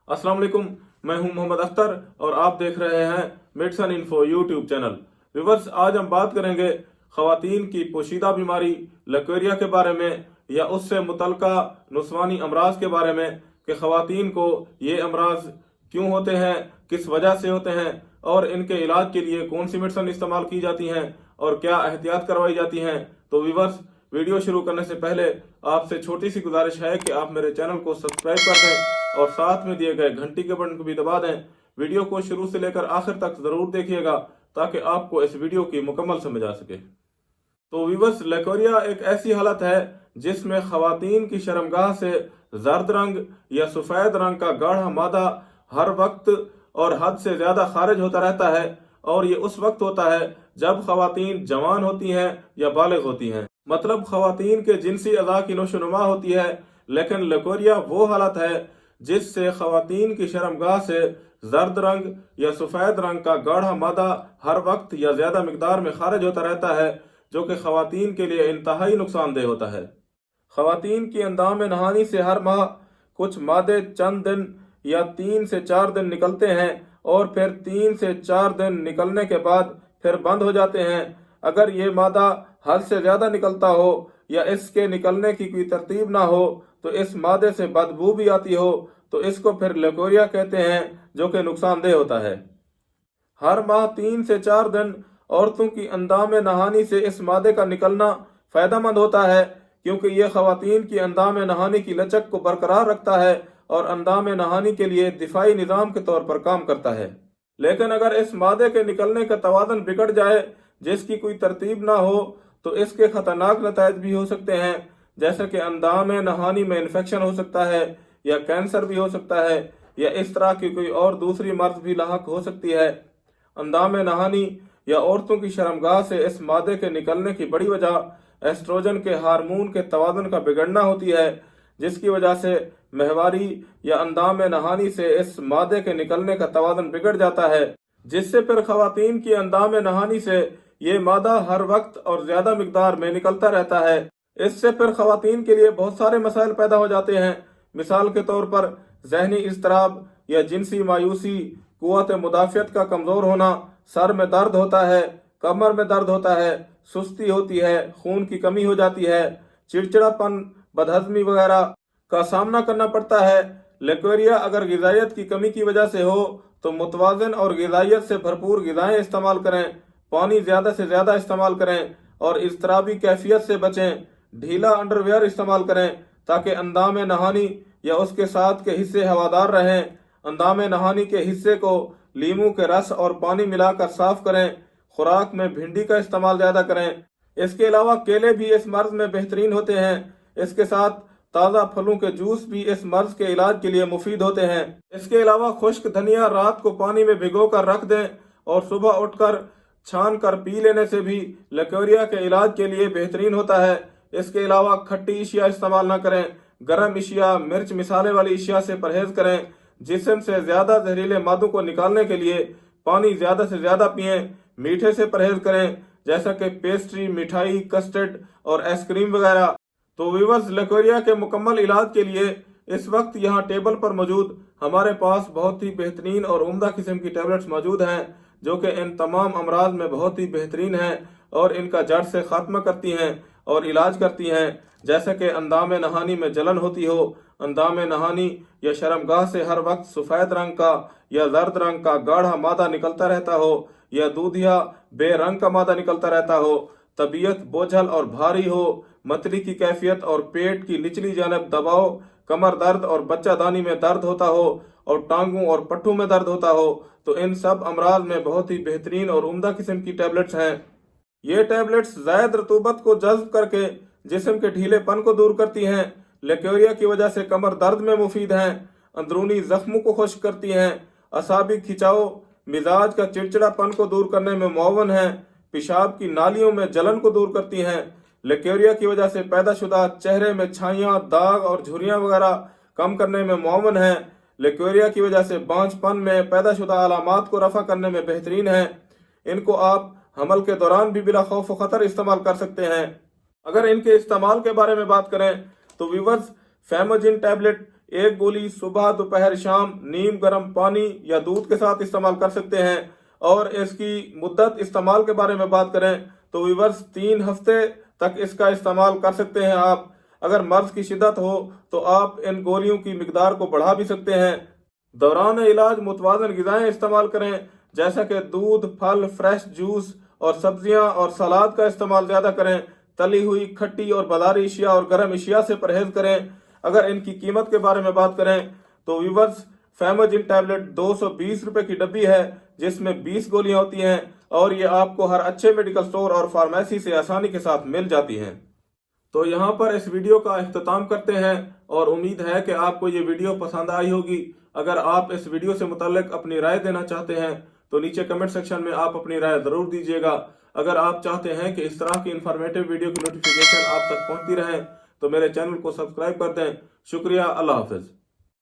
अस्सलाम वालेकुम। मैं हूं मोहम्मद अख्तर और आप देख रहे हैं medicine info YouTube channel. Viewers, आज हम बात करेंगे खवातीन की पोशीदा बीमारी लकवेरिया के बारे में या उससे मुतल्लिका नुस्वानी अमराज के बारे में कि खवातीन को ये अमराज क्यों होते हैं, किस वजह से होते हैं और इनके इलाज के लिए कौन सी मेडिसिन इस्तेमाल की जाती हैं और क्या एहतियात करवाई जाती हैं। तो व्यूअर्स, वीडियो शुरू करने से पहले आपसे छोटी सी गुजारिश है कि आप मेरे चैनल को सब्सक्राइब कर दें और साथ में दिए गए घंटी के बटन को भी दबा दें। वीडियो को शुरू से लेकर आखिर तक जरूर देखिएगा ताकि आपको इस वीडियो की मुकम्मल समझ आ सके। तो व्यूअर्स, लकवेरिया एक ऐसी हालत है जिसमें खवातीन की शर्मगाह से जर्द रंग या सफेद रंग का गाढ़ा मादा हर वक्त और हद से ज्यादा खारिज होता रहता है, और ये उस वक्त होता है जब खवातीन जवान होती हैं या बालिग होती हैं। मतलब खवातीन के जिनसी अज़ा की नोशोनुमा होती है। लेकिन लकवेरिया वो हालत है जिससे खवातीन की शर्मगाह से जर्द रंग या सफेद रंग का गाढ़ा मादा हर वक्त या ज्यादा मिकदार में खारिज होता रहता है, जो कि खवातीन के लिए इंतहाई नुकसानदेह होता है। खवातीन की अंदाम नहानी से हर माह कुछ मादे चंद दिन या 3 से 4 दिन निकलते हैं और फिर 3 से 4 दिन निकलने के बाद फिर बंद हो जाते हैं। अगर ये मादा हद से ज्यादा निकलता हो या इसके निकलने की कोई तरतीब ना हो तो इस मादे से बदबू भी आती हो तो इसको फिर लकवेरिया कहते हैं, जो कि नुकसानदेह होता है। हर माह 3 से 4 दिन औरतों की अंदाम नहानी से इस मादे का निकलना फायदेमंद होता है, क्योंकि यह खवातीन की अंदाम नहानी की लचक को बरकरार रखता है और अंदाम नहानी के लिए दिफाई निज़ाम के तौर पर काम करता है। लेकिन अगर इस मादे के निकलने का तवाज़ुन बिगड़ जाए जिसकी कोई तरतीब ना हो तो इसके खतरनाक नताइज भी हो सकते हैं, जैसे कि अंदाम नहानी में इन्फेक्शन हो सकता है या कैंसर भी हो सकता है या इस तरह की कोई और दूसरी मर्ज भी लाहक हो सकती है। अंदाम नहानी या औरतों की शर्मगाह से इस मादे के निकलने की बड़ी वजह एस्ट्रोजन के हार्मोन के तवाज़ुन का बिगड़ना होती है, जिसकी वजह से महवारी या अंदाम नहानी से इस मादे के निकलने का तवाज़ुन बिगड़ जाता है, जिससे फिर खवातीन की अंदाम नहानी से ये मादा हर वक्त और ज्यादा मिकदार में निकलता रहता है। इससे फिर खवातीन के लिए बहुत सारे मसाइल पैदा हो जाते हैं। मिसाल के तौर पर जहनी इज़्तिराब या जिनसी मायूसी, कुव्वत मुदाफ़ियत का कमज़ोर होना, सर में दर्द होता है, कमर में दर्द होता है, सुस्ती होती है, खून की कमी हो जाती है, चिड़चिड़ापन, बदहज़मी वगैरह का सामना करना पड़ता है। लकवेरिया अगर ग़िज़ाइयत की कमी की वजह से हो तो मुतवाज़िन और ग़िज़ाइयत से भरपूर ग़िज़ाएँ इस्तेमाल करें, पानी ज़्यादा से ज़्यादा इस्तेमाल करें और इज़्तिराबी कैफियत से बचें। ढीला अंडरवियर इस्तेमाल करें ताकि अंदाम नहानी या उसके साथ के हिस्से हवादार रहें। अंदाम नहानी के हिस्से को लीमू के रस और पानी मिलाकर साफ करें। खुराक में भिंडी का इस्तेमाल ज़्यादा करें। इसके अलावा केले भी इस मर्ज में बेहतरीन होते हैं। इसके साथ ताज़ा फलों के जूस भी इस मर्ज के इलाज के लिए मुफीद होते हैं। इसके अलावा खुश्क धनिया रात को पानी में भिगो कर रख दें और सुबह उठकर छान कर पी लेने से भी लकवेरिया के इलाज के लिए बेहतरीन होता है। इसके अलावा खट्टी अशिया इस्तेमाल न करें। गर्म अशिया, मिर्च मिसाले वाली अशिया से परहेज करें। जिस्म से ज्यादा जहरीले मादों को निकालने के लिए पानी ज्यादा से ज्यादा पिएं। मीठे से परहेज करें, जैसा कि पेस्ट्री, मिठाई, कस्टर्ड और आइसक्रीम वगैरह। तो व्यूअर्स, लकवेरिया के मुकम्मल इलाज के लिए इस वक्त यहाँ टेबल पर मौजूद हमारे पास बहुत ही बेहतरीन और उम्दा किस्म की टैबलेट्स मौजूद हैं, जो कि इन तमाम अमराज में बहुत ही बेहतरीन हैं और इनका जड़ से खात्मा करती हैं और इलाज करती हैं। जैसे कि अंदाम नहानी में जलन होती हो, अंदाम नहानी या शर्मगाह से हर वक्त सफ़ेद रंग का या जर्द रंग का गाढ़ा मादा निकलता रहता हो या दूधिया बेरंग का मादा निकलता रहता हो, तबीयत बोझल और भारी हो, मतली की कैफियत और पेट की निचली जानब दबाव, कमर दर्द और बच्चादानी में दर्द होता हो और टांगों और पट्टों में दर्द होता हो, तो इन सब अमराज में बहुत ही बेहतरीन और उम्दा किस्म की टैबलेट्स हैं। ये टैबलेट्स ज़ायद रतूबत को जज्ब करके जिस्म के ढीलेपन को दूर करती हैं। लकवेरिया की वजह से कमर दर्द में मुफीद हैं। अंदरूनी जख्मों को खुश्क करती हैं। असाबी खिंचाव, मिजाज का चिड़चिड़ापन को दूर करने में मुअव्वन हैं। पेशाब की नालियों में जलन को दूर करती हैं। लकवेरिया की वजह से पैदाशुदा चेहरे में छाइयाँ, दाग और झुर्रियाँ वगैरह कम करने में मुअव्वन हैं। लकवेरिया की वजह से बांझपन में पैदाशुदा अलामात को रफा करने में बेहतरीन है। इनको आप हमल के दौरान भी बिला खौफ व खतर इस्तेमाल कर सकते हैं। अगर इनके इस्तेमाल के बारे में बात करें तो व्यूअर्स, फैमोजिन टैबलेट एक गोली सुबह दोपहर शाम नीम गर्म पानी या दूध के साथ इस्तेमाल कर सकते हैं। और इसकी मुद्दत इस्तेमाल के बारे में बात करें तो व्यूअर्स 3 हफ्ते तक इसका इस्तेमाल कर सकते हैं आप। अगर मर्ज की शिद्दत हो तो आप इन गोलियों की मिकदार को बढ़ा भी सकते हैं। दौरान इलाज मुतवाज़न ग़िज़ाएं इस्तेमाल करें, जैसा कि दूध, फल, फ्रेश जूस और सब्जियां और सलाद का इस्तेमाल ज़्यादा करें। तली हुई, खट्टी और बाजारी अशिया और गर्म अशिया से परहेज करें। अगर इनकी कीमत के बारे में बात करें तो व्यूअर्स फैमोजिन टैबलेट 220 रुपए की डब्बी है, जिसमें 20 गोलियां होती हैं और ये आपको हर अच्छे मेडिकल स्टोर और फार्मेसी से आसानी के साथ मिल जाती हैं। तो यहाँ पर इस वीडियो का इख्तिताम करते हैं और उम्मीद है कि आपको ये वीडियो पसंद आई होगी। अगर आप इस वीडियो से मुताल्लिक अपनी राय देना चाहते हैं तो नीचे कमेंट सेक्शन में आप अपनी राय ज़रूर दीजिएगा। अगर आप चाहते हैं कि इस तरह की इन्फॉर्मेटिव वीडियो की नोटिफिकेशन आप तक पहुँचती रहे तो मेरे चैनल को सब्सक्राइब कर दें। शुक्रिया। अल्लाह हाफ़िज़।